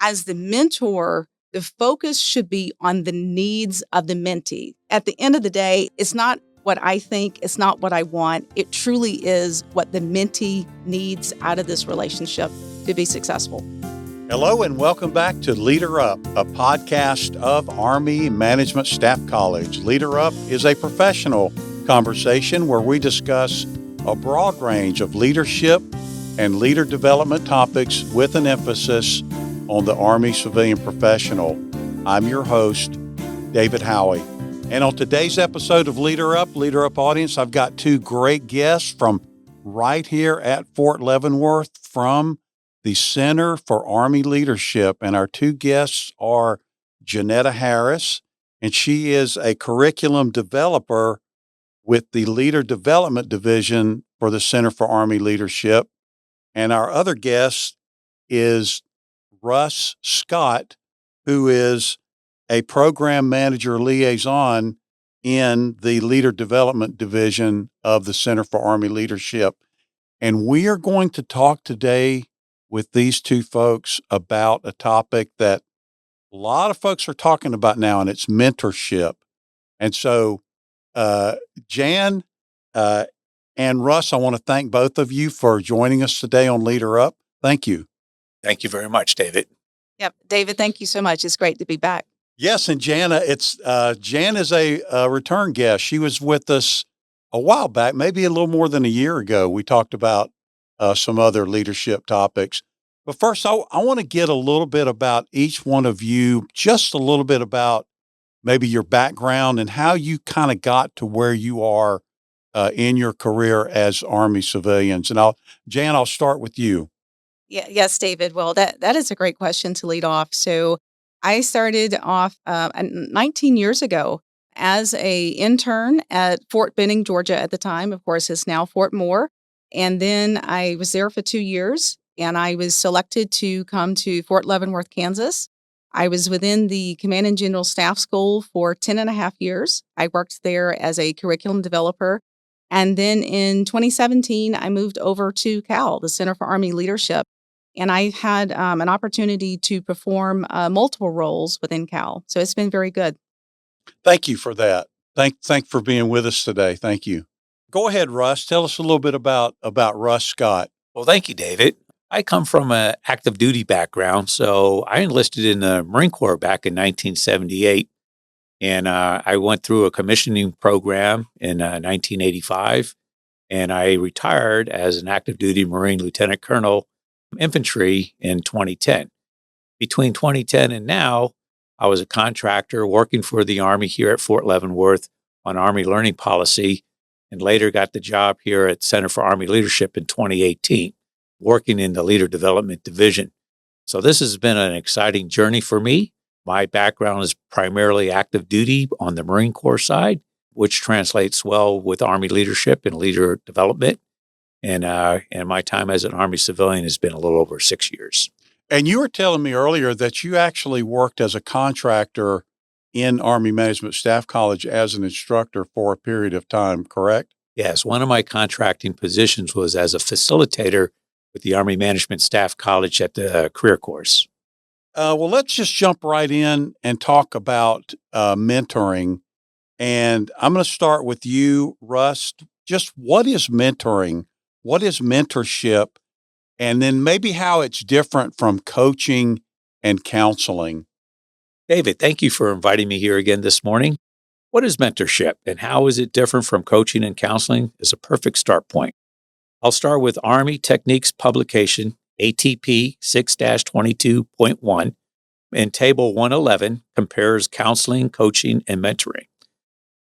as the mentor, the focus should be on the needs of the mentee. At the end of the day, it's not what I think, it's not what I want. It truly is what the mentee needs out of this relationship to be successful. Hello and welcome back to Leader Up, a podcast of Army Management Staff College. Leader Up is a professional conversation where we discuss a broad range of leadership and leader development topics with an emphasis on the Army civilian professional. I'm your host, David Howey. And on today's episode of Leader Up audience, I've got two great guests from right here at Fort Leavenworth from the Center for Army Leadership. And our two guests are Janetta Harris, and she is a curriculum developer with the Leader Development Division for the Center for Army Leadership. And our other guest is Russ Scott, who is a Program Manager Liaison in the Leader Development Division of the Center for Army Leadership. And we are going to talk today with these two folks about a topic that a lot of folks are talking about now, and it's mentorship. And so, Jan and Russ, I want to thank both of you for joining us today on Leader Up. Thank you. Thank you very much, David. Yep. David, thank you so much. It's great to be back. Yes, and Jan is a return guest. She was with us a while back, maybe a little more than a year ago. We talked about some other leadership topics. But first, I want to get a little bit about each one of you, just a little bit about maybe your background and how you kind of got to where you are in your career as Army civilians. And Jan, I'll start with you. Yes, David. Well, that is a great question to lead off. So I started off 19 years ago as an intern at Fort Benning, Georgia at the time. Of course, it's now Fort Moore. And then I was there for 2 years, and I was selected to come to Fort Leavenworth, Kansas. I was within the Command and General Staff School for 10 and a half years. I worked there as a curriculum developer. And then in 2017, I moved over to CAL, the Center for Army Leadership. And I had an opportunity to perform multiple roles within CAL. So it's been very good. Thank you for that. Thank for being with us today. Thank you. Go ahead, Russ. Tell us a little bit about Russ Scott. Well, thank you, David. I come from an active duty background, so I enlisted in the Marine Corps back in 1978, and I went through a commissioning program in 1985, and I retired as an active duty Marine Lieutenant Colonel infantry in 2010. Between 2010 and now, I was a contractor working for the Army here at Fort Leavenworth on Army learning policy, and later got the job here at Center for Army Leadership in 2018, working in the Leader Development Division. So this has been an exciting journey for me. My background is primarily active duty on the Marine Corps side, which translates well with Army leadership and leader development. And my time as an Army civilian has been a little over 6 years. And you were telling me earlier that you actually worked as a contractor in Army Management Staff College as an instructor for a period of time, correct? Yes. One of my contracting positions was as a facilitator with the Army Management Staff College at the career course. Well, let's just jump right in and talk about mentoring. And I'm going to start with you, Russ. Just what is mentoring? What is mentorship? And then maybe how it's different from coaching and counseling. David, thank you for inviting me here again this morning. What is mentorship and how is it different from coaching and counseling is a perfect start point. I'll start with Army Techniques Publication, ATP 6-22.1, and Table 111 compares counseling, coaching, and mentoring.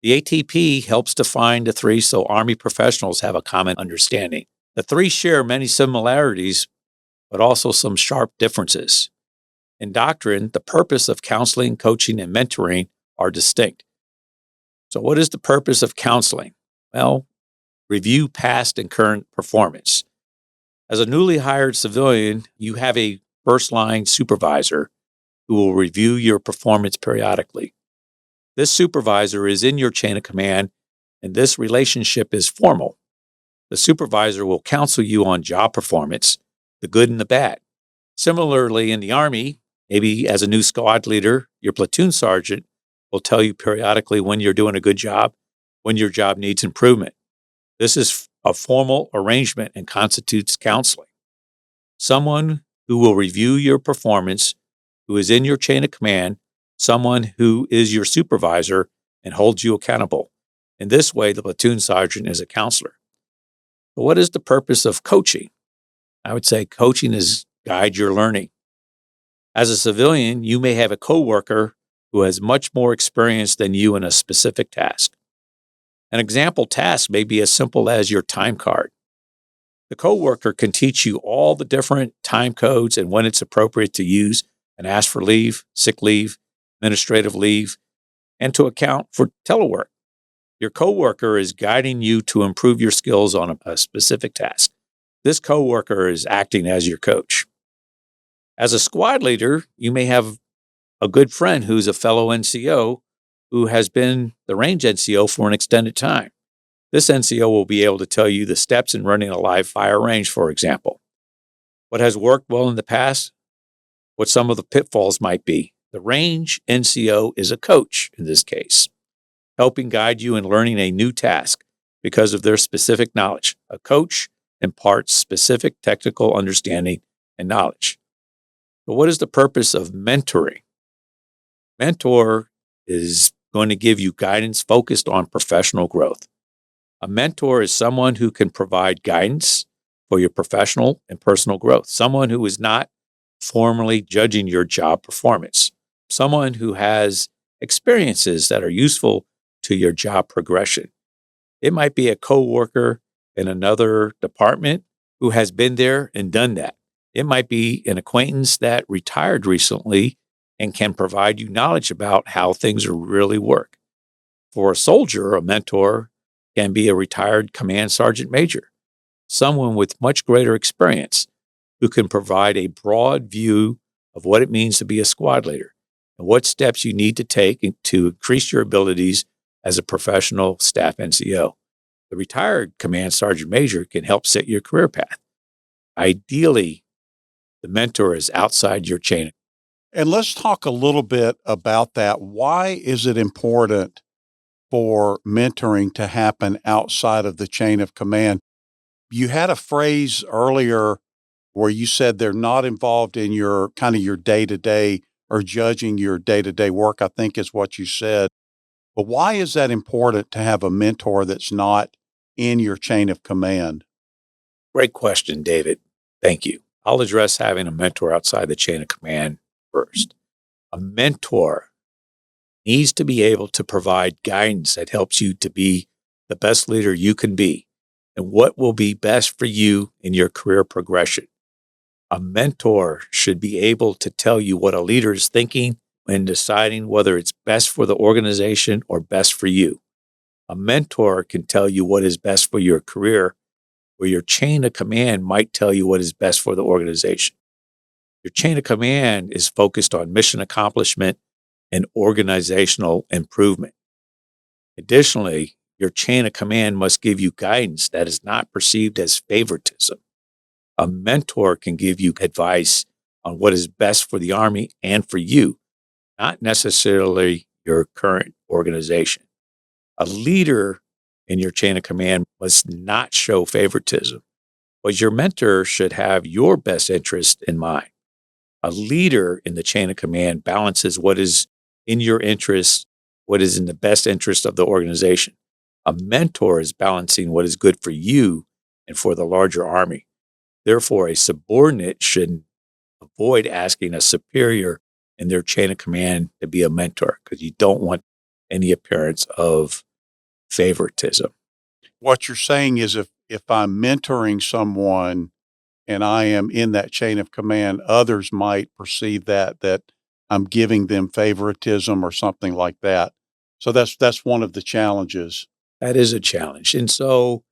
The ATP helps define the three so Army professionals have a common understanding. The three share many similarities, but also some sharp differences. In doctrine, the purpose of counseling, coaching, and mentoring are distinct. So what is the purpose of counseling? Well, review past and current performance. As a newly hired civilian, you have a first-line supervisor who will review your performance periodically. This supervisor is in your chain of command, and this relationship is formal. The supervisor will counsel you on job performance, the good and the bad. Similarly, in the Army, Maybe as a new squad leader, your platoon sergeant will tell you periodically when you're doing a good job, when your job needs improvement. This is a formal arrangement and constitutes counseling. Someone who will review your performance, who is in your chain of command, someone who is your supervisor and holds you accountable. In this way, the platoon sergeant is a counselor. But what is the purpose of coaching? I would say coaching is guide your learning. As a civilian, you may have a coworker who has much more experience than you in a specific task. An example task may be as simple as your time card. The coworker can teach you all the different time codes and when it's appropriate to use and ask for leave, sick leave, administrative leave, and to account for telework. Your coworker is guiding you to improve your skills on a specific task. This coworker is acting as your coach. As a squad leader, you may have a good friend who's a fellow NCO who has been the range NCO for an extended time. This NCO will be able to tell you the steps in running a live fire range, for example. What has worked well in the past, what some of the pitfalls might be. The range NCO is a coach in this case, helping guide you in learning a new task because of their specific knowledge. A coach imparts specific technical understanding and knowledge. But what is the purpose of mentoring? Mentor is going to give you guidance focused on professional growth. A mentor is someone who can provide guidance for your professional and personal growth, someone who is not formally judging your job performance, someone who has experiences that are useful to your job progression. It might be a coworker in another department who has been there and done that. It might be an acquaintance that retired recently and can provide you knowledge about how things really work. For a soldier, a mentor can be a retired command sergeant major, someone with much greater experience who can provide a broad view of what it means to be a squad leader and what steps you need to take to increase your abilities as a professional staff NCO. The retired command sergeant major can help set your career path. Ideally, the mentor is outside your chain. And let's talk a little bit about that. Why is it important for mentoring to happen outside of the chain of command? You had a phrase earlier where you said they're not involved in your kind of your day-to-day or judging your day-to-day work, I think is what you said. But why is that important to have a mentor that's not in your chain of command? Great question, David. Thank you. I'll address having a mentor outside the chain of command first. A mentor needs to be able to provide guidance that helps you to be the best leader you can be and what will be best for you in your career progression. A mentor should be able to tell you what a leader is thinking when deciding whether it's best for the organization or best for you. A mentor can tell you what is best for your career, where your chain of command might tell you what is best for the organization. Your chain of command is focused on mission accomplishment and organizational improvement. Additionally, your chain of command must give you guidance that is not perceived as favoritism. A mentor can give you advice on what is best for the Army and for you, not necessarily your current organization. A leader in your chain of command must not show favoritism, but your mentor should have your best interest in mind. A leader in the chain of command balances what is in your interest, what is in the best interest of the organization. A mentor is balancing what is good for you and for the larger Army. Therefore, a subordinate should avoid asking a superior in their chain of command to be a mentor because you don't want any appearance of favoritism. What you're saying is if I'm mentoring someone and I am in that chain of command, others might perceive that I'm giving them favoritism or something like that. So that's one of the challenges. That is a challenge. And so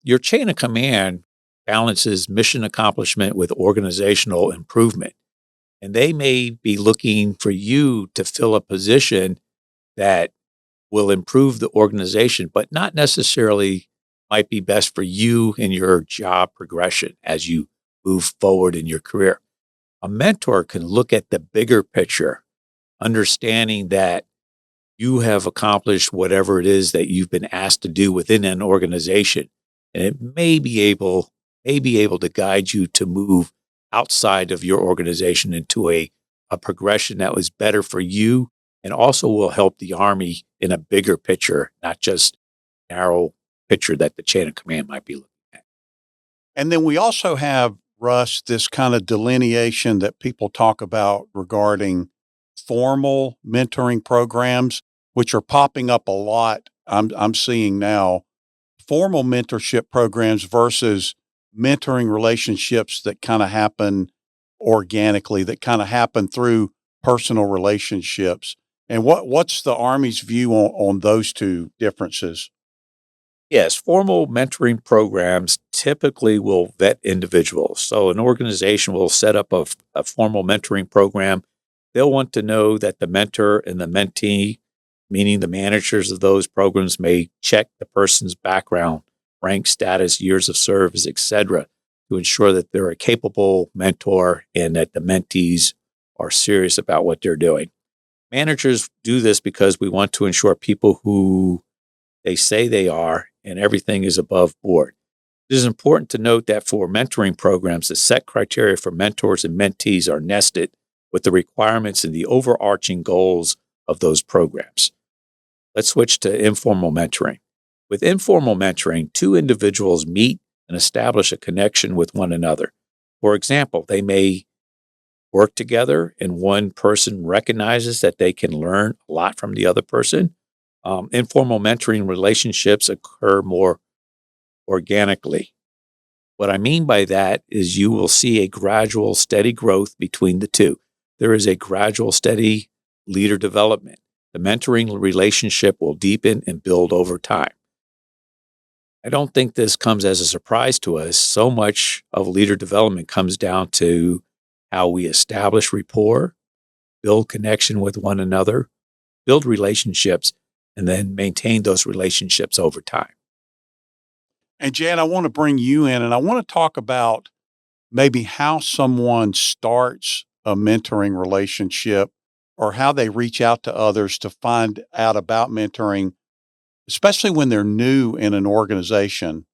your chain of command balances mission accomplishment with organizational improvement. And they may be looking for you to fill a position that will improve the organization, but not necessarily might be best for you in your job progression as you move forward in your career. A mentor can look at the bigger picture, understanding that you have accomplished whatever it is that you've been asked to do within an organization. And it may be able to guide you to move outside of your organization into a progression that was better for you and also will help the Army in a bigger picture, not just narrow picture that the chain of command might be looking at. And then we also have, Russ, this kind of delineation that people talk about regarding formal mentoring programs, which are popping up a lot. I'm seeing now formal mentorship programs versus mentoring relationships that kind of happen organically, that kind of happen through personal relationships. And what's the Army's view on those two differences? Yes, formal mentoring programs typically will vet individuals. So an organization will set up a formal mentoring program. They'll want to know that the mentor and the mentee, meaning the managers of those programs, may check the person's background, rank, status, years of service, etc., to ensure that they're a capable mentor and that the mentees are serious about what they're doing. Managers do this because we want to ensure people who they say they are and everything is above board. It is important to note that for mentoring programs, the set criteria for mentors and mentees are nested with the requirements and the overarching goals of those programs. Let's switch to informal mentoring. With informal mentoring, two individuals meet and establish a connection with one another. For example, they may work together and one person recognizes that they can learn a lot from the other person. Informal mentoring relationships occur more organically. What I mean by that is you will see a gradual, steady growth between the two. There is a gradual, steady leader development. The mentoring relationship will deepen and build over time. I don't think this comes as a surprise to us. So much of leader development comes down to how we establish rapport, build connection with one another, build relationships, and then maintain those relationships over time. And Jan, I want to bring you in and I want to talk about maybe how someone starts a mentoring relationship or how they reach out to others to find out about mentoring, especially when they're new in an organization.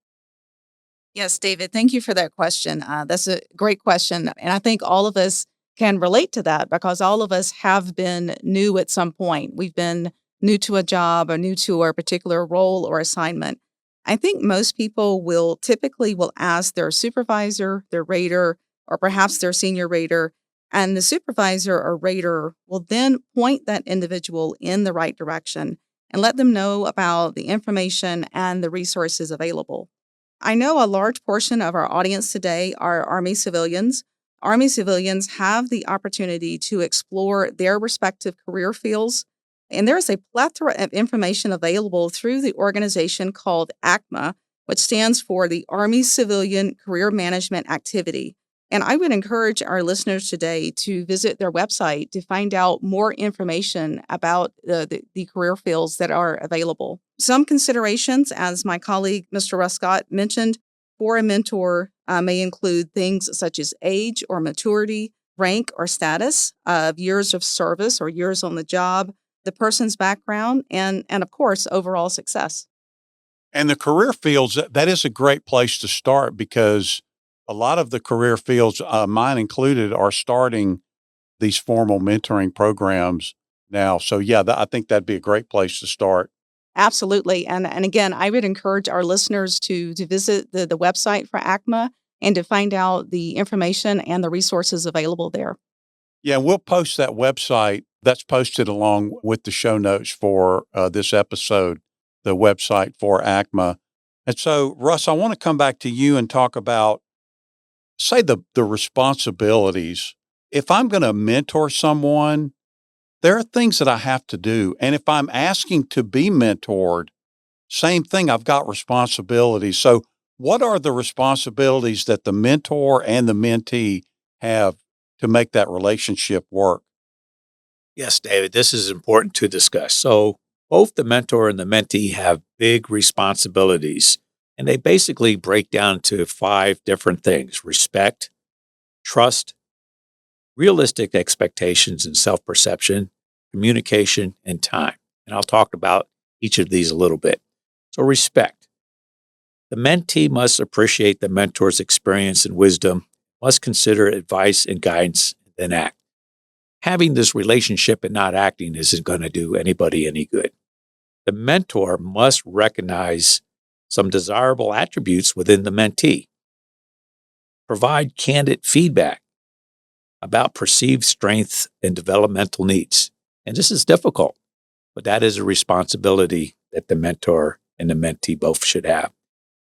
Yes, David, thank you for that question. That's a great question. And I think all of us can relate to that because all of us have been new at some point. We've been new to a job or new to a particular role or assignment. I think most people will typically will ask their supervisor, their rater, or perhaps their senior rater, and the supervisor or rater will then point that individual in the right direction and let them know about the information and the resources available. I know a large portion of our audience today are Army civilians. Army civilians have the opportunity to explore their respective career fields, and there is a plethora of information available through the organization called ACMA, which stands for the Army Civilian Career Management Activity. And I would encourage our listeners today to visit their website to find out more information about the career fields that are available. Some considerations, as my colleague, Mr. Russ Scott, mentioned, for a mentor may include things such as age or maturity, rank or status, of years of service or years on the job, the person's background, and of course, overall success. And the career fields, that is a great place to start because a lot of the career fields, mine included, are starting these formal mentoring programs now. So yeah, I think that'd be a great place to start. Absolutely. And again, I would encourage our listeners to visit the website for ACMA and to find out the information and the resources available there. Yeah, we'll post that website. That's posted along with the show notes for this episode, the website for ACMA. And so, Russ, I want to come back to you and talk about, say, the responsibilities. If I'm going to mentor someone, there are things that I have to do. And if I'm asking to be mentored, same thing, I've got responsibilities. So, what are the responsibilities that the mentor and the mentee have to make that relationship work? Yes, David, this is important to discuss. So, both the mentor and the mentee have big responsibilities, and they basically break down to 5 different things: respect, trust, realistic expectations and self-perception, communication, and time. And I'll talk about each of these a little bit. So respect. The mentee must appreciate the mentor's experience and wisdom, must consider advice and guidance, and then act. Having this relationship and not acting isn't going to do anybody any good. The mentor must recognize some desirable attributes within the mentee. Provide candid feedback about perceived strengths and developmental needs. And this is difficult, but that is a responsibility that the mentor and the mentee both should have.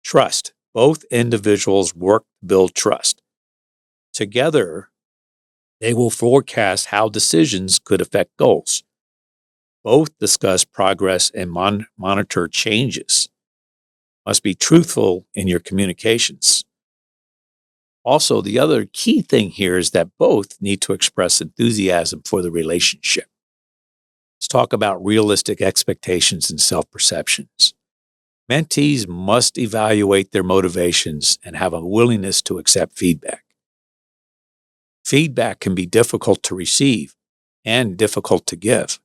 Trust. Both individuals work to build trust. Together, they will forecast how decisions could affect goals. Both discuss progress and monitor changes. Must be truthful in your communications. Also, the other key thing here is that both need to express enthusiasm for the relationship. Let's talk about realistic expectations and self-perceptions. Mentees must evaluate their motivations and have a willingness to accept feedback. Feedback can be difficult to receive and difficult to give,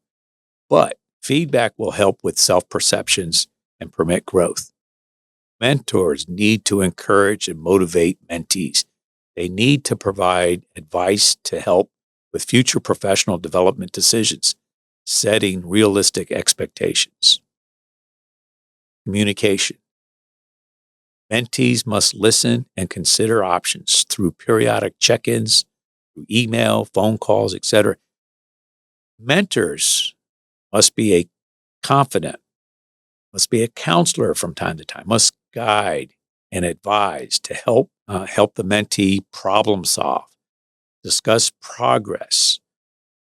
but feedback will help with self-perceptions and permit growth. Mentors need to encourage and motivate mentees. They need to provide advice to help with future professional development decisions, setting realistic expectations. Communication. Mentees must listen and consider options through periodic check-ins, through email, phone calls, etc. Mentors must be a confidant, must be a counselor from time to time, must guide and advise to help the mentee problem solve, discuss progress,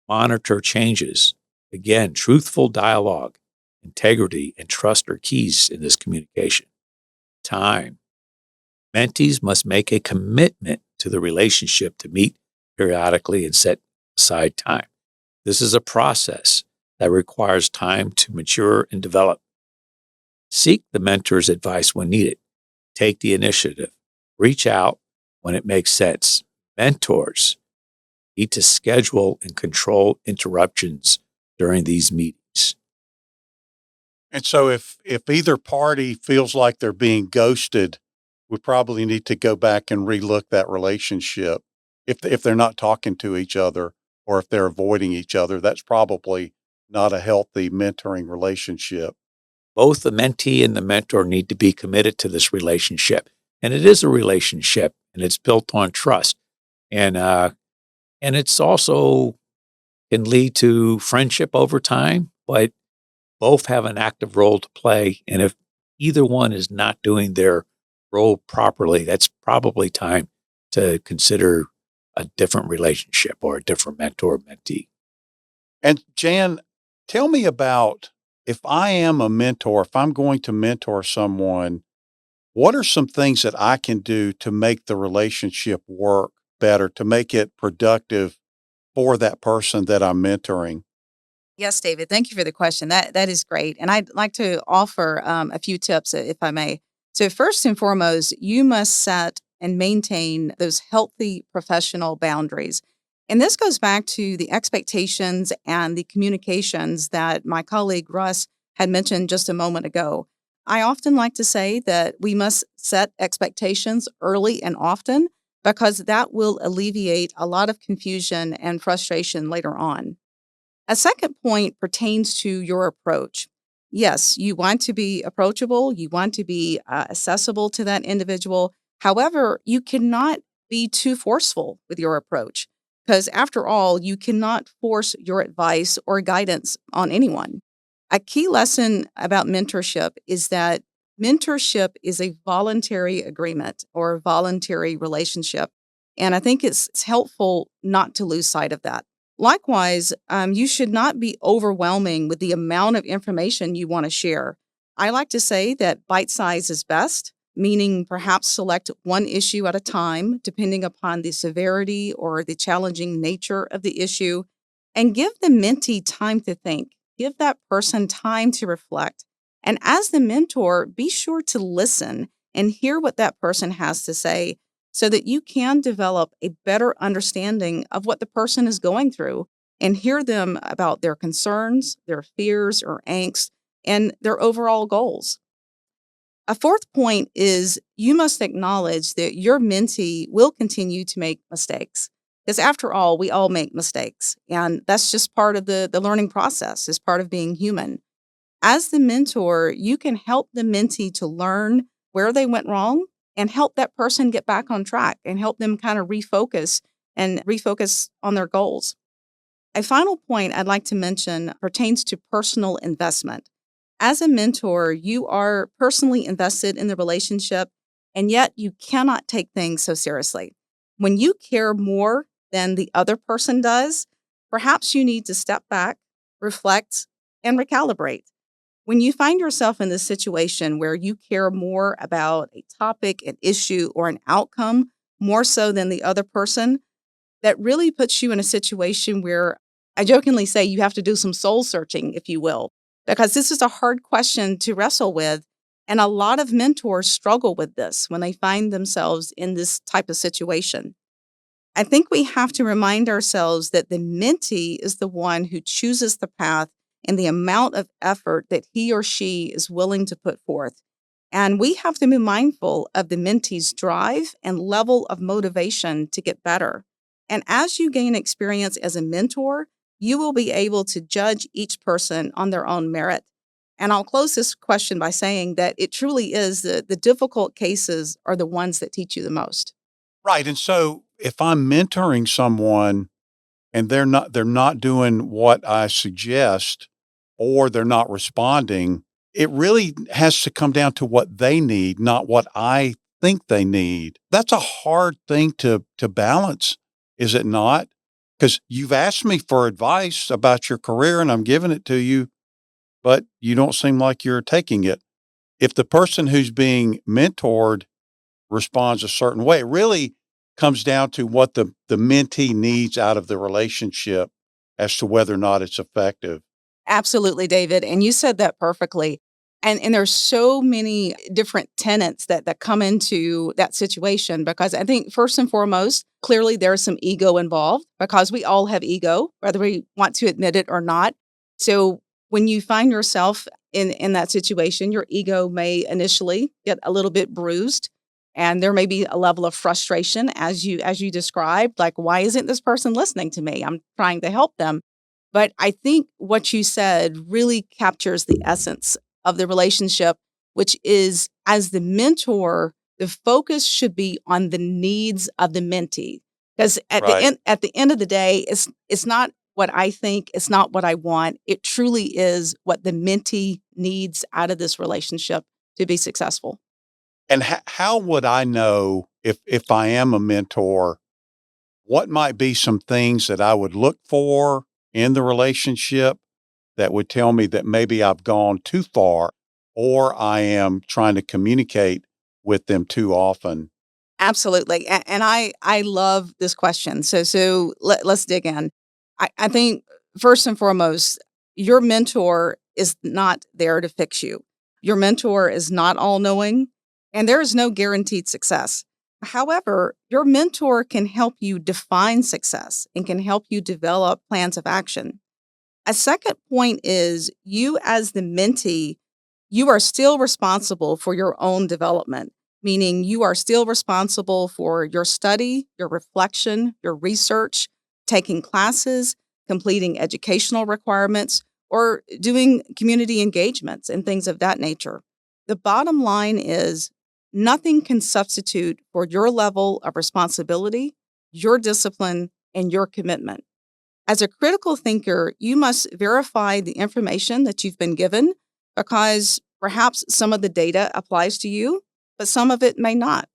monitor changes. Again, truthful dialogue, integrity, and trust are keys in this communication. Time. Mentees must make a commitment to the relationship to meet periodically and set aside time. This is a process that requires time to mature and develop. Seek the mentor's advice when needed. Take the initiative. Reach out when it makes sense. Mentors need to schedule and control interruptions during these meetings. And so if either party feels like they're being ghosted, we probably need to go back and relook that relationship. If they're not talking to each other or if they're avoiding each other, that's probably not a healthy mentoring relationship. Both the mentee and the mentor need to be committed to this relationship. And it is a relationship, and it's built on trust. And it's also can lead to friendship over time, but both have an active role to play. And if either one is not doing their role properly, that's probably time to consider a different relationship or a different mentor-mentee. And Jan, tell me about, if I am a mentor, if I'm going to mentor someone, what are some things that I can do to make the relationship work better, to make it productive for that person that I'm mentoring? Yes, David, thank you for the question. That is great. And I'd like to offer a few tips, if I may. So first and foremost, you must set and maintain those healthy professional boundaries. And this goes back to the expectations and the communications that my colleague Russ had mentioned just a moment ago. I often like to say that we must set expectations early and often because that will alleviate a lot of confusion and frustration later on. A second point pertains to your approach. Yes, you want to be approachable, you want to be accessible to that individual. However, you cannot be too forceful with your approach because, after all, you cannot force your advice or guidance on anyone. A key lesson about mentorship is that mentorship is a voluntary agreement or voluntary relationship. And I think it's helpful not to lose sight of that. Likewise, you should not be overwhelming with the amount of information you want to share. I like to say that bite size is best, meaning perhaps select one issue at a time, depending upon the severity or the challenging nature of the issue, and give the mentee time to think. Give that person time to reflect. And as the mentor, be sure to listen and hear what that person has to say. so that you can develop a better understanding of what the person is going through and hear them about their concerns, their fears or angst, and their overall goals. A fourth point is you must acknowledge that your mentee will continue to make mistakes. Because after all, we all make mistakes. And that's just part of the learning process, is part of being human. As the mentor, you can help the mentee to learn where they went wrong and help that person get back on track and help them kind of refocus on their goals. A final point I'd like to mention pertains to personal investment. As a mentor, you are personally invested in the relationship, and yet you cannot take things so seriously. When you care more than the other person does, perhaps you need to step back, reflect, and recalibrate. When you find yourself in this situation where you care more about a topic, an issue, or an outcome more so than the other person, that really puts you in a situation where I jokingly say you have to do some soul searching, if you will, because this is a hard question to wrestle with. And a lot of mentors struggle with this when they find themselves in this type of situation. I think we have to remind ourselves that the mentee is the one who chooses the path and the amount of effort that he or she is willing to put forth. And we have to be mindful of the mentee's drive and level of motivation to get better. And as you gain experience as a mentor, you will be able to judge each person on their own merit. And I'll close this question by saying that it truly is the difficult cases are the ones that teach you the most. Right. And so if I'm mentoring someone and they're not doing what I suggest or they're not responding, it really has to come down to what they need, not what I think they need. That's a hard thing to balance, is it not? Because you've asked me for advice about your career and I'm giving it to you, but you don't seem like you're taking it. If the person who's being mentored responds a certain way, it really comes down to what the mentee needs out of the relationship as to whether or not it's effective. Absolutely, David. And you said that perfectly. And there's so many different tenets that come into that situation because I think first and foremost, clearly there's some ego involved because we all have ego, whether we want to admit it or not. So when you find yourself in that situation, your ego may initially get a little bit bruised. And there may be a level of frustration as you described, like, why isn't this person listening to me? I'm trying to help them. But I think what you said really captures the essence of the relationship, which is as the mentor, the focus should be on the needs of the mentee. Because Right. at the end of the day, it's not what I think, it's not what I want. It truly is what the mentee needs out of this relationship to be successful. And how would I know if I am a mentor, what might be some things that I would look for in the relationship that would tell me that maybe I've gone too far or I am trying to communicate with them too often? Absolutely. And I love this question. Let's dig in. I think first and foremost, your mentor is not there to fix you. Your mentor is not all knowing, and there is no guaranteed success. However, your mentor can help you define success and can help you develop plans of action. A second point is you, as the mentee, you are still responsible for your own development, meaning you are still responsible for your study, your reflection, your research, taking classes, completing educational requirements, or doing community engagements and things of that nature. The bottom line is nothing can substitute for your level of responsibility, your discipline, and your commitment. As a critical thinker, you must verify the information that you've been given because perhaps some of the data applies to you, but some of it may not.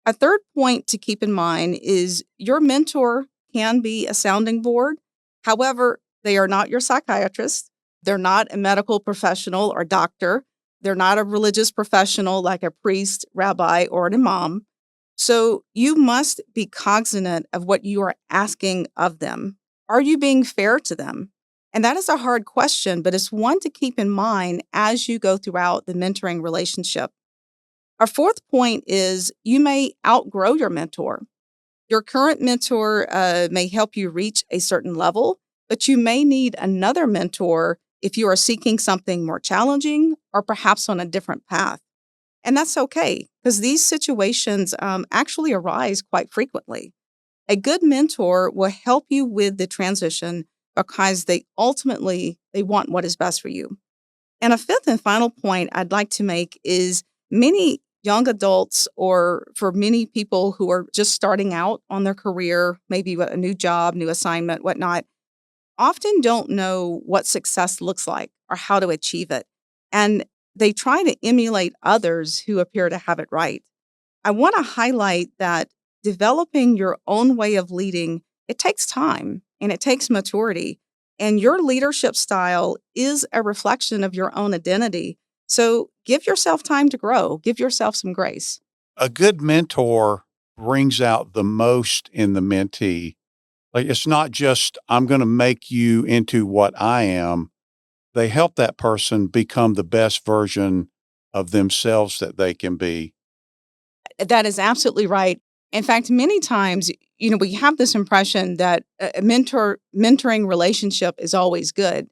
A third point to keep in mind is your mentor can be a sounding board. However, they are not your psychiatrist. They're not a medical professional or doctor. They're not a religious professional like a priest, rabbi, or an imam. So you must be cognizant of what you are asking of them. Are you being fair to them? And that is a hard question, but it's one to keep in mind as you go throughout the mentoring relationship. Our fourth point is you may outgrow your mentor. Your current mentor may help you reach a certain level, but you may need another mentor if you are seeking something more challenging or perhaps on a different path. And that's okay because these situations actually arise quite frequently. A good mentor will help you with the transition because they want what is best for you. And a fifth and final point I'd like to make is many young adults, or for many people who are just starting out on their career, maybe with a new job, new assignment, whatnot, often don't know what success looks like or how to achieve it. And they try to emulate others who appear to have it right. I want to highlight that developing your own way of leading, it takes time and it takes maturity. And your leadership style is a reflection of your own identity. So give yourself time to grow, give yourself some grace. A good mentor brings out the most in the mentee. Like, it's not just, I'm going to make you into what I am. They help that person become the best version of themselves that they can be. That is absolutely right. In fact, many times, we have this impression that a mentoring relationship is always good.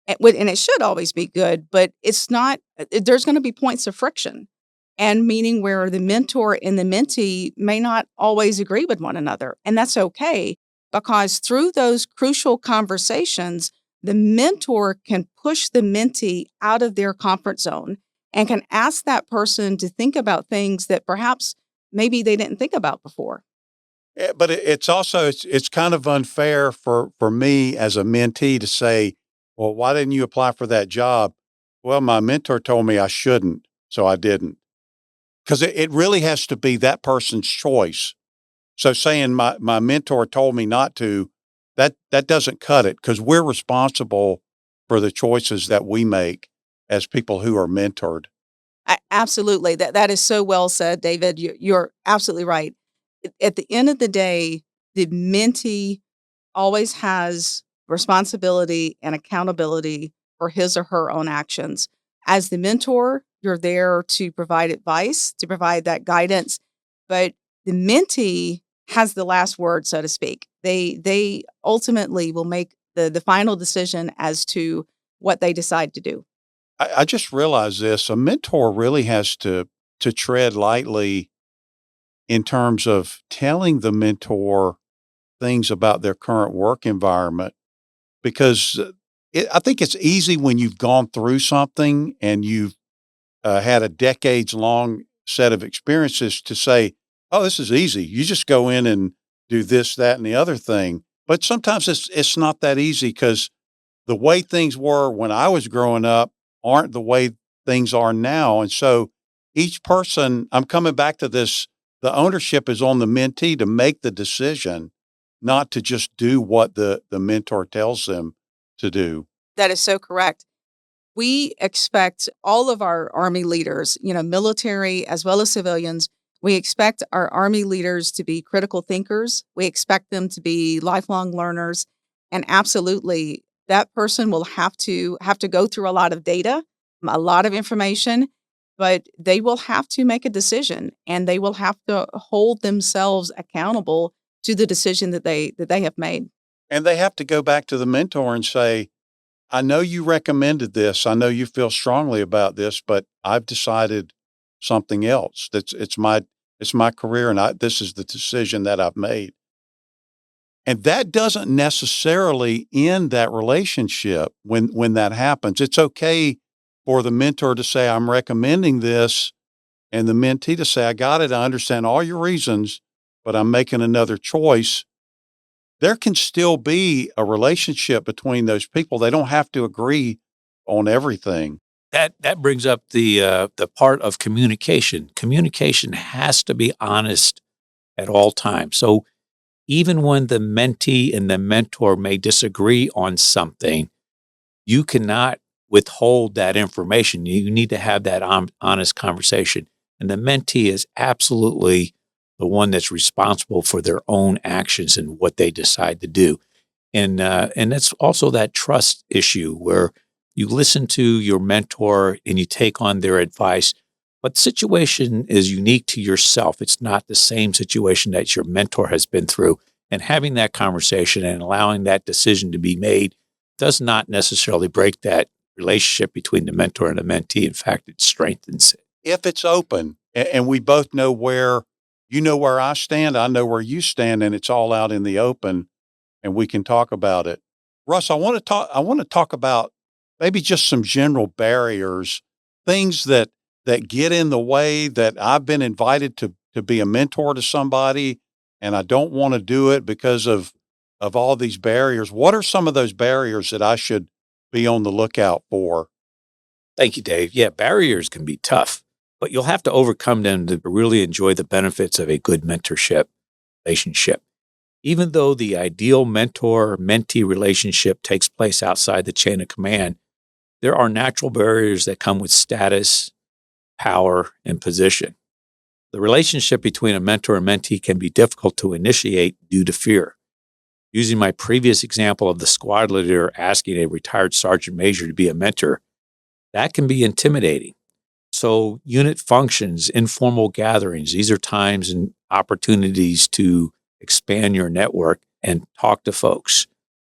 And it should always be good, but it's not. There's going to be points of friction, and meaning where the mentor and the mentee may not always agree with one another. And that's okay because through those crucial conversations, the mentor can push the mentee out of their comfort zone and can ask that person to think about things that perhaps maybe they didn't think about before. But it's also, it's kind of unfair for me as a mentee to say, well, why didn't you apply for that job? Well, my mentor told me I shouldn't, so I didn't. Because it really has to be that person's choice. So saying my mentor told me not to, that doesn't cut it, because we're responsible for the choices that we make as people who are mentored. Absolutely. That is so well said, David. You're absolutely right. At the end of the day, the mentee always has responsibility and accountability for his or her own actions. As the mentor, you're there to provide advice, to provide that guidance, but the mentee has the last word, so to speak. They ultimately will make the final decision as to what they decide to do. I just realized this. A mentor really has to tread lightly in terms of telling the mentor things about their current work environment, because I think it's easy when you've gone through something and you've had a decades long set of experiences to say, oh, this is easy. You just go in and do this, that, and the other thing. But sometimes it's not that easy, because the way things were when I was growing up aren't the way things are now. And so each person, I'm coming back to this, the ownership is on the mentee to make the decision, not to just do what the mentor tells them to do. That is so correct. We expect all of our Army leaders, military as well as civilians, we expect our Army leaders to be critical thinkers. We expect them to be lifelong learners. And absolutely, that person will have to go through a lot of data, a lot of information, but they will have to make a decision and they will have to hold themselves accountable to the decision that they have made. And they have to go back to the mentor and say, I know you recommended this. I know you feel strongly about this, but I've decided something else. It's my career, and this is the decision that I've made. And that doesn't necessarily end that relationship when that happens. It's okay for the mentor to say, I'm recommending this, and the mentee to say, I got it. I understand all your reasons, but I'm making another choice. There can still be a relationship between those people. They don't have to agree on everything. That brings up the part of communication. Communication has to be honest at all times. So even when the mentee and the mentor may disagree on something, you cannot withhold that information. You need to have that honest conversation. And the mentee is absolutely the one that's responsible for their own actions and what they decide to do. And it's also that trust issue where you listen to your mentor and you take on their advice, But the situation is unique to yourself. It's not the same situation that your mentor has been through. And having that conversation and allowing that decision to be made does not necessarily break that relationship between the mentor and the mentee. In fact, it strengthens it. If it's open and we both know where you know where I stand, I know where you stand, and it's all out in the open and we can talk about it. Russ, I want to talk about maybe just some general barriers, things that get in the way that I've been invited to be a mentor to somebody and I don't want to do it because of all these barriers. What are some of those barriers that I should be on the lookout for? Thank you, Dave. Yeah, barriers can be tough, but you'll have to overcome them to really enjoy the benefits of a good mentorship relationship. Even though the ideal mentor-mentee relationship takes place outside the chain of command, there are natural barriers that come with status, power, and position. The relationship between a mentor and mentee can be difficult to initiate due to fear. Using my previous example of the squad leader asking a retired sergeant major to be a mentor, that can be intimidating. So unit functions, informal gatherings, these are times and opportunities to expand your network and talk to folks.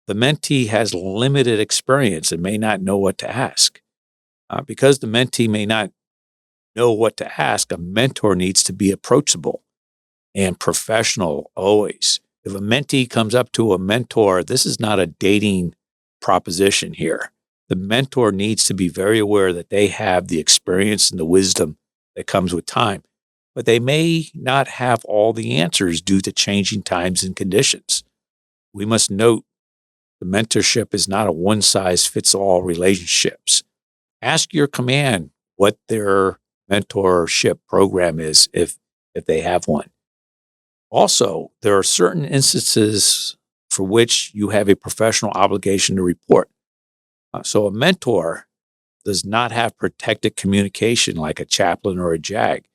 The mentee has limited experience and may not know what to ask. Because the mentee may not know what to ask, a mentor needs to be approachable and professional always. If a mentee comes up to a mentor, this is not a dating proposition here. The mentor needs to be very aware that they have the experience and the wisdom that comes with time, but they may not have all the answers due to changing times and conditions. We must note the mentorship is not a one-size-fits-all relationships. Ask your command what their mentorship program is if they have one. Also, there are certain instances for which you have a professional obligation to report. So a mentor does not have protected communication like a chaplain or a JAG.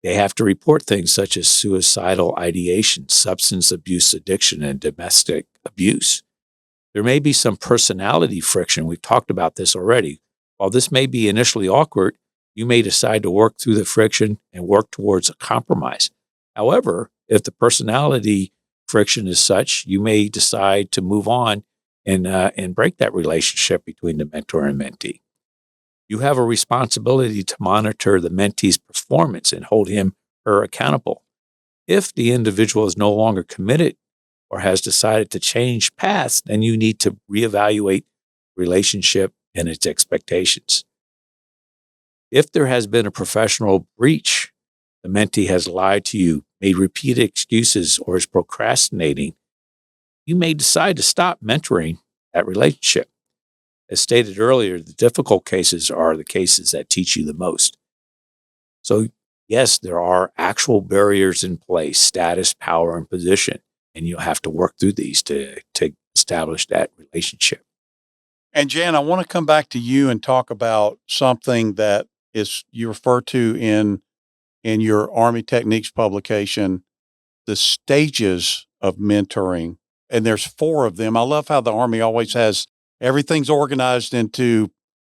They have to report things such as suicidal ideation, substance abuse addiction, and domestic abuse. There may be some personality friction. We've talked about this already. While this may be initially awkward, you may decide to work through the friction and work towards a compromise. However, if the personality friction is such, you may decide to move on and break that relationship between the mentor and mentee. You have a responsibility to monitor the mentee's performance and hold him or her accountable. If the individual is no longer committed or has decided to change paths, then you need to reevaluate the relationship and its expectations. If there has been a professional breach, the mentee has lied to you, made repeated excuses, or is procrastinating, you may decide to stop mentoring that relationship. As stated earlier, the difficult cases are the cases that teach you the most. So, yes, there are actual barriers in place, status, power, and position, and you'll have to work through these to establish that relationship. And Jan, I want to come back to you and talk about something that is you refer to in your Army Techniques publication, the stages of mentoring. And there's 4 of them. I love how the Army always has everything's organized into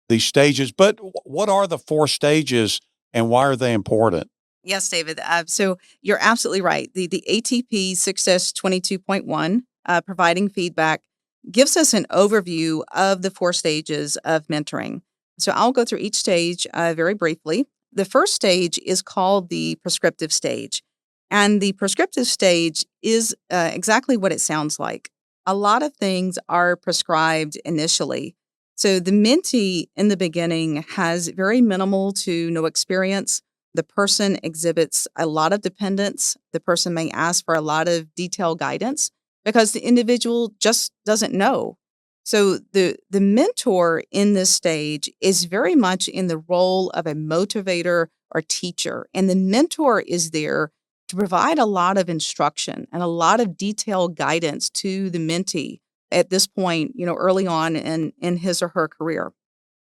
these stages. But what are the 4 stages and why are they important? Yes, David. So you're absolutely right. The ATP Success 22.1, providing feedback, gives us an overview of the 4 stages of mentoring. So I'll go through each stage very briefly. The first stage is called the prescriptive stage. And the prescriptive stage is exactly what it sounds like. A lot of things are prescribed initially. So the mentee in the beginning has very minimal to no experience. The person exhibits a lot of dependence. The person may ask for a lot of detailed guidance because the individual just doesn't know. So the mentor in this stage is very much in the role of a motivator or teacher. And the mentor is there to provide a lot of instruction and a lot of detailed guidance to the mentee at this point, early on in his or her career.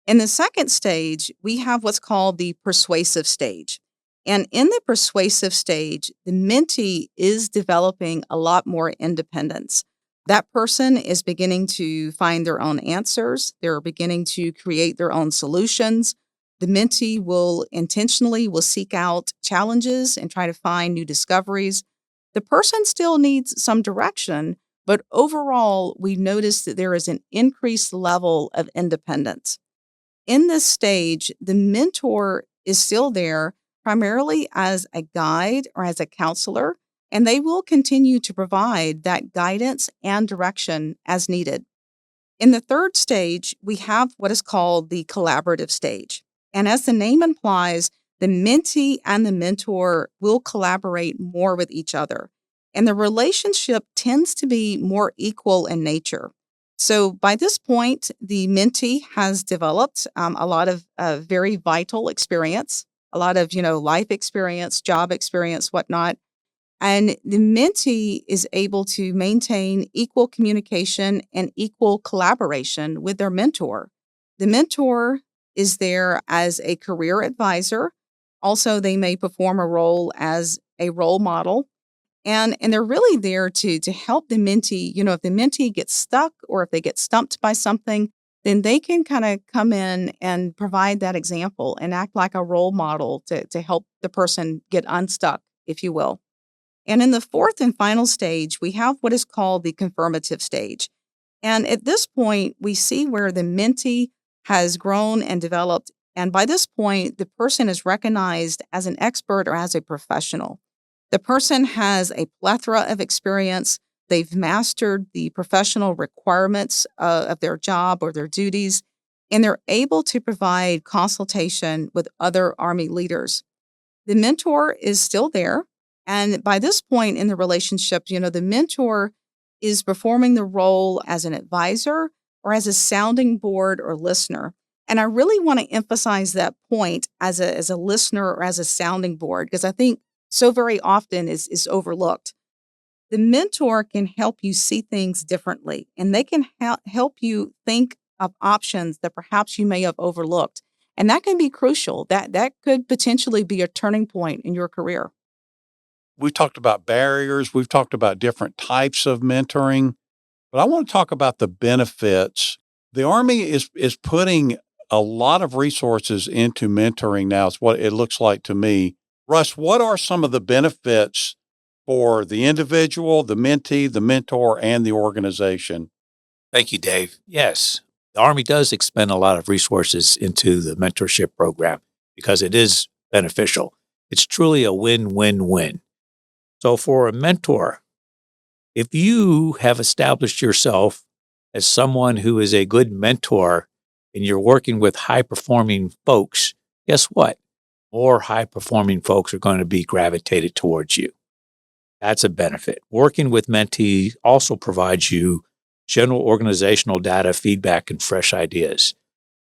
In the second stage, we have what's called the persuasive stage. And in the persuasive stage, the mentee is developing a lot more independence. That person is beginning to find their own answers. They're beginning to create their own solutions. the mentee will seek out challenges and try to find new discoveries. The person still needs some direction, but overall, we notice that there is an increased level of independence. In this stage, the mentor is still there primarily as a guide or as a counselor, and they will continue to provide that guidance and direction as needed. In the third stage, we have what is called the collaborative stage. And as the name implies, the mentee and the mentor will collaborate more with each other. And the relationship tends to be more equal in nature. So by this point, the mentee has developed a lot of very vital experience, a lot of, life experience, job experience, whatnot. And the mentee is able to maintain equal communication and equal collaboration with their mentor. The mentor is there as a career advisor. Also, they may perform a role as a role model. And they're really there to help the mentee. If the mentee gets stuck or if they get stumped by something, then they can kind of come in and provide that example and act like a role model to help the person get unstuck, if you will. And in the fourth and final stage, we have what is called the confirmative stage. And at this point, we see where the mentee has grown and developed. And by this point, the person is recognized as an expert or as a professional. The person has a plethora of experience. They've mastered the professional requirements of their job or their duties, and they're able to provide consultation with other Army leaders. The mentor is still there. And by this point in the relationship, the mentor is performing the role as an advisor or as a sounding board or listener. And I really want to emphasize that point as a listener or as a sounding board, because I think so very often is overlooked. The mentor can help you see things differently, and they can help you think of options that perhaps you may have overlooked. And that can be crucial. That could potentially be a turning point in your career. We've talked about barriers. We've talked about different types of mentoring, but I want to talk about the benefits. The Army is putting a lot of resources into mentoring now. It's what it looks like to me. Russ, what are some of the benefits for the individual, the mentee, the mentor, and the organization? Thank you, Dave. Yes, the Army does expend a lot of resources into the mentorship program because it is beneficial. It's truly a win-win-win. So for a mentor, if you have established yourself as someone who is a good mentor and you're working with high-performing folks, guess what? More high-performing folks are going to be gravitated towards you. That's a benefit. Working with mentees also provides you general organizational data, feedback, and fresh ideas.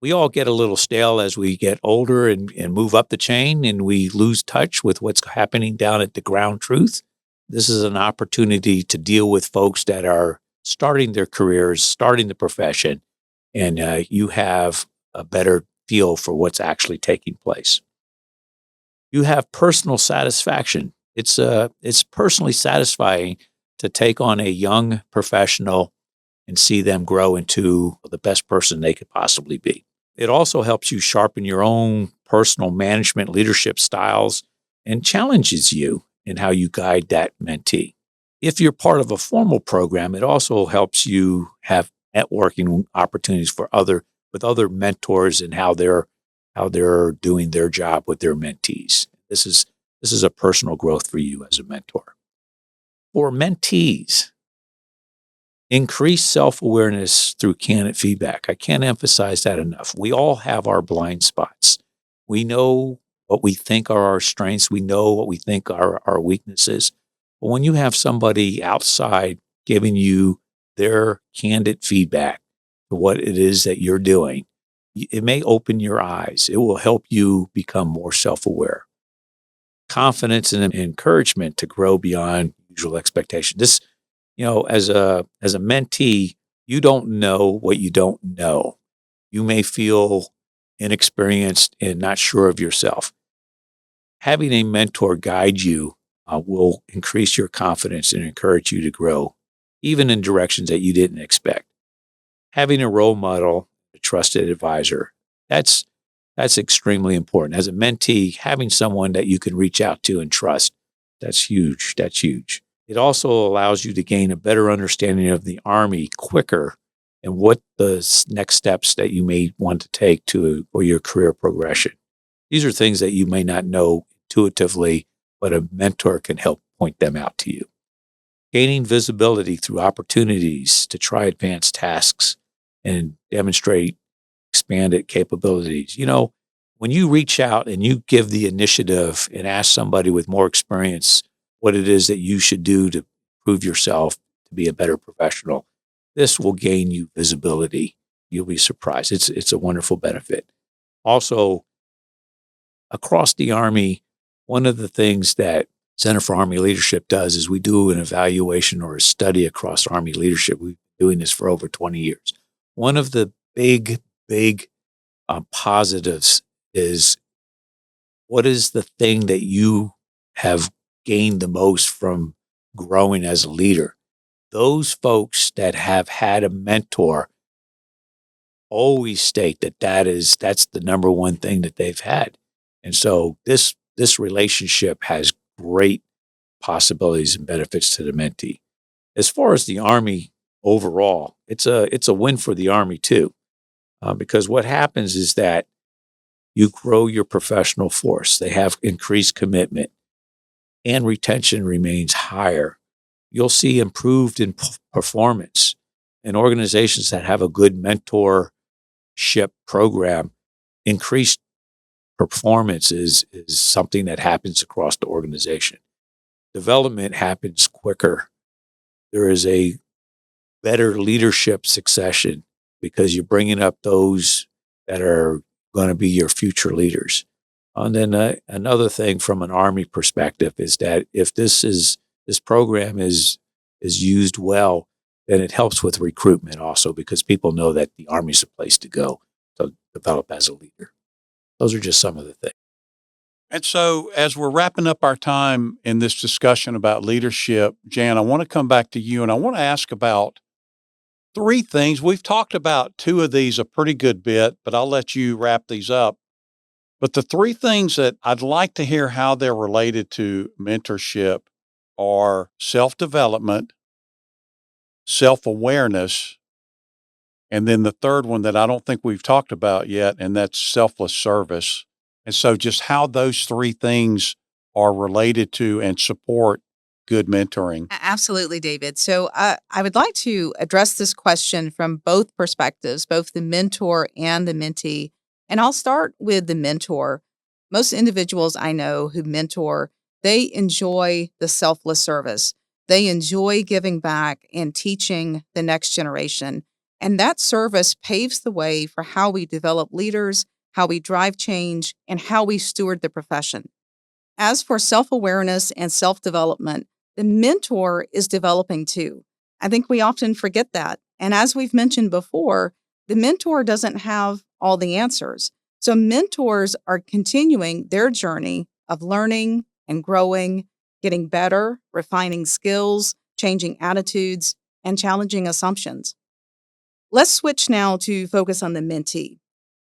We all get a little stale as we get older and move up the chain, and we lose touch with what's happening down at the ground truth. This is an opportunity to deal with folks that are starting their careers, starting the profession, and you have a better feel for what's actually taking place. You have personal satisfaction. It's personally satisfying to take on a young professional and see them grow into the best person they could possibly be. It also helps you sharpen your own personal management leadership styles and challenges you in how you guide that mentee. If you're part of a formal program, it also helps you have networking opportunities with other mentors and how they're doing their job with their mentees. This is a personal growth for you as a mentor. For mentees, increase self-awareness through candid feedback. I can't emphasize that enough. We all have our blind spots. We know what we think are our strengths. We know what we think are our weaknesses. But when you have somebody outside giving you their candid feedback to what it is that you're doing, it may open your eyes. It will help you become more self-aware. Confidence and encouragement to grow beyond usual expectation. This, as a mentee, you don't know what you don't know. You may feel inexperienced and not sure of yourself. Having a mentor guide you will increase your confidence and encourage you to grow, even in directions that you didn't expect. Having a role model, a trusted advisor, that's That's extremely important. As a mentee, having someone that you can reach out to and trust, that's huge. That's huge. It also allows you to gain a better understanding of the Army quicker and what the next steps that you may want to take for your career progression. These are things that you may not know intuitively, but a mentor can help point them out to you. Gaining visibility through opportunities to try advanced tasks and demonstrate expanded capabilities. When you reach out and you give the initiative and ask somebody with more experience what it is that you should do to prove yourself to be a better professional, this will gain you visibility. You'll be surprised. It's a wonderful benefit. Also, across the Army, one of the things that Center for Army Leadership does is we do an evaluation or a study across Army leadership. We've been doing this for over 20 years. One of the big positives is, what is the thing that you have gained the most from growing as a leader? Those folks that have had a mentor always state that's the number one thing that they've had. And so this relationship has great possibilities and benefits to the mentee. As far as the Army overall, it's a win for the Army too, because what happens is that you grow your professional force. They have increased commitment, and retention remains higher. You'll see improved in performance. And organizations that have a good mentorship program, increased performance is something that happens across the organization. Development happens quicker. There is a better leadership succession because you're bringing up those that are going to be your future leaders. And then another thing from an Army perspective is that if this program is used well, then it helps with recruitment also, because people know that the Army's a place to go to develop as a leader. Those are just some of the things. And so, as we're wrapping up our time in this discussion about leadership, Jan, I want to come back to you and I want to ask about three things. We've talked about two of these a pretty good bit, but I'll let you wrap these up. But the three things that I'd like to hear how they're related to mentorship are self-development, self-awareness, and then the third one that I don't think we've talked about yet, and that's selfless service. And so just how those three things are related to and support good mentoring. Absolutely, David. So I would like to address this question from both perspectives, both the mentor and the mentee. And I'll start with the mentor. Most individuals I know who mentor, they enjoy the selfless service. They enjoy giving back and teaching the next generation. And that service paves the way for how we develop leaders, how we drive change, and how we steward the profession. As for self-awareness and self-development, the mentor is developing too. I think we often forget that. And as we've mentioned before, the mentor doesn't have all the answers. So mentors are continuing their journey of learning and growing, getting better, refining skills, changing attitudes, and challenging assumptions. Let's switch now to focus on the mentee.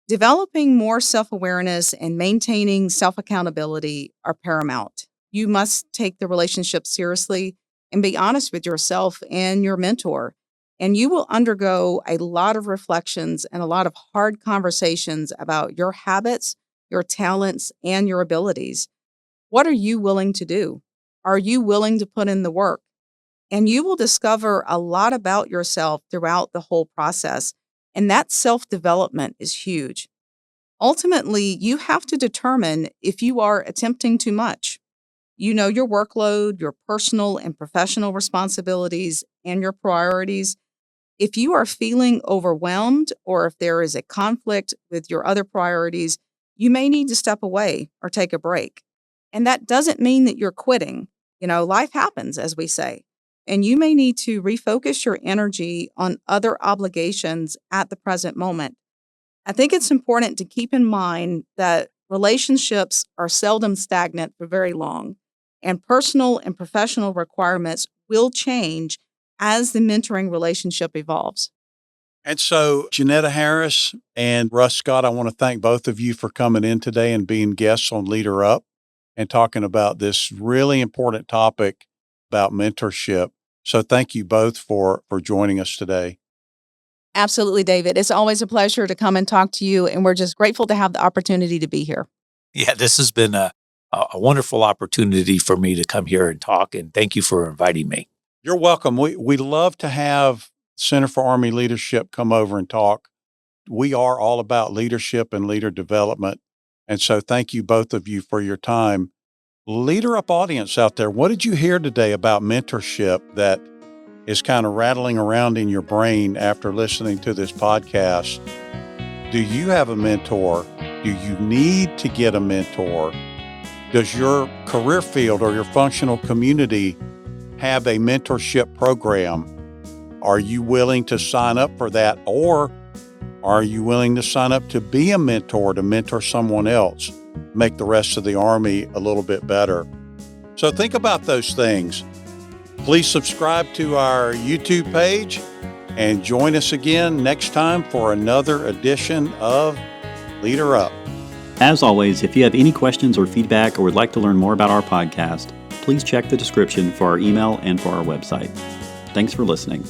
Developing more self-awareness and maintaining self-accountability are paramount. You must take the relationship seriously and be honest with yourself and your mentor. And you will undergo a lot of reflections and a lot of hard conversations about your habits, your talents, and your abilities. What are you willing to do? Are you willing to put in the work? And you will discover a lot about yourself throughout the whole process. And that self-development is huge. Ultimately, you have to determine if you are attempting too much. You know your workload, your personal and professional responsibilities, and your priorities. If you are feeling overwhelmed or if there is a conflict with your other priorities, you may need to step away or take a break. And that doesn't mean that you're quitting. Life happens, as we say. And you may need to refocus your energy on other obligations at the present moment. I think it's important to keep in mind that relationships are seldom stagnant for very long, and personal and professional requirements will change as the mentoring relationship evolves. And so, Janetta Harris and Russ Scott, I want to thank both of you for coming in today and being guests on Leader Up and talking about this really important topic about mentorship. So thank you both for joining us today. Absolutely, David. It's always a pleasure to come and talk to you, and we're just grateful to have the opportunity to be here. Yeah, this has been a wonderful opportunity for me to come here and talk, and thank you for inviting me. You're welcome. We love to have Center for Army Leadership come over and talk. We are all about leadership and leader development. And so thank you, both of you, for your time. Leader Up audience out there, what did you hear today about mentorship that is kind of rattling around in your brain after listening to this podcast? Do you have a mentor? Do you need to get a mentor? Does your career field or your functional community have a mentorship program? Are you willing to sign up for that? Or are you willing to sign up to be a mentor, to mentor someone else, make the rest of the Army a little bit better? So think about those things. Please subscribe to our YouTube page and join us again next time for another edition of Leader Up. As always, if you have any questions or feedback or would like to learn more about our podcast, please check the description for our email and for our website. Thanks for listening.